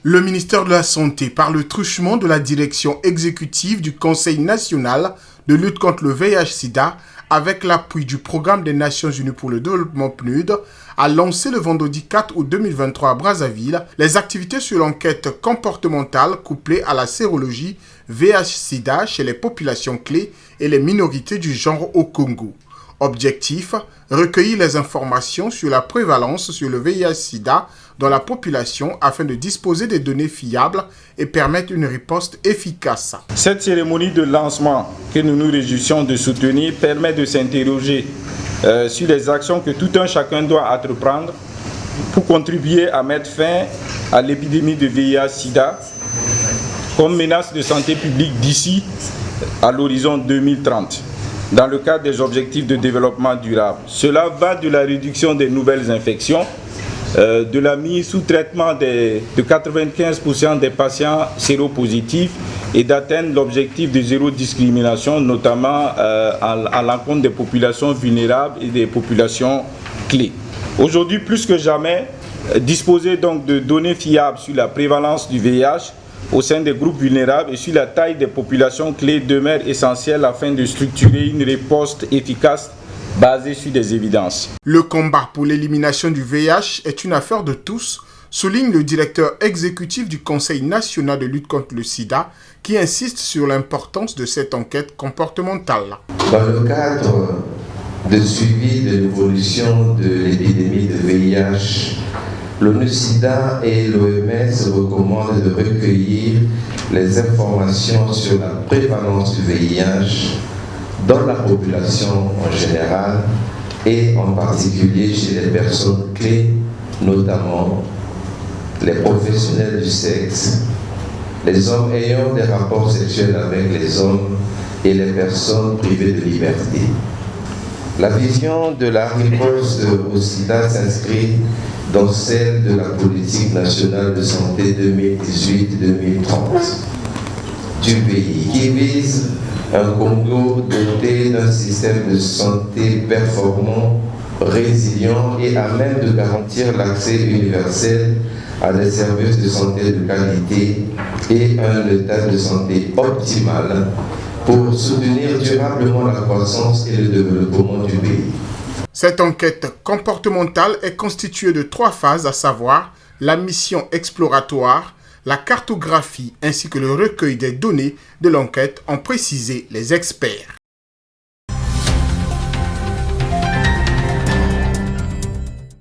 Le ministère de la Santé, par le truchement de la direction exécutive du Conseil national de lutte contre le VIH-Sida, avec l'appui du Programme des Nations Unies pour le développement PNUD, a lancé le vendredi 4 août 2023 à Brazzaville les activités sur l'enquête comportementale couplée à la sérologie VIH-Sida chez les populations clés et les minorités du genre au Congo. Objectif, recueillir les informations sur la prévalence sur le VIH-Sida dans la population afin de disposer des données fiables et permettre une riposte efficace. Cette cérémonie de lancement que nous nous réjouissons de soutenir permet de s'interroger sur les actions que tout un chacun doit entreprendre pour contribuer à mettre fin à l'épidémie de VIH-Sida comme menace de santé publique d'ici à l'horizon 2030. Dans le cadre des objectifs de développement durable. Cela va de la réduction des nouvelles infections, de la mise sous traitement de 95% des patients séropositifs et d'atteindre l'objectif de zéro discrimination, notamment à l'encontre des populations vulnérables et des populations clés. Aujourd'hui, plus que jamais, disposer donc de données fiables sur la prévalence du VIH au sein des groupes vulnérables et sur la taille des populations clés demeure essentielle afin de structurer une riposte efficace basée sur des évidences. Le combat pour l'élimination du VIH est une affaire de tous, souligne le directeur exécutif du Conseil national de lutte contre le sida, qui insiste sur l'importance de cette enquête comportementale. Dans le cadre de suivi de l'évolution de l'épidémie de VIH, l'ONU-SIDA et l'OMS recommandent de recueillir les informations sur la prévalence du VIH dans la population en général et en particulier chez les personnes clés, notamment les professionnels du sexe, les hommes ayant des rapports sexuels avec les hommes et les personnes privées de liberté. La vision de la riposte au sida s'inscrit dans celle de la politique nationale de santé 2018-2030 du pays, qui vise un Congo doté d'un système de santé performant, résilient et à même de garantir l'accès universel à des services de santé de qualité et un état de santé optimal pour soutenir durablement la croissance et le développement du pays. Cette enquête comportementale est constituée de 3 phases, à savoir la mission exploratoire, la cartographie ainsi que le recueil des données de l'enquête, ont précisé les experts.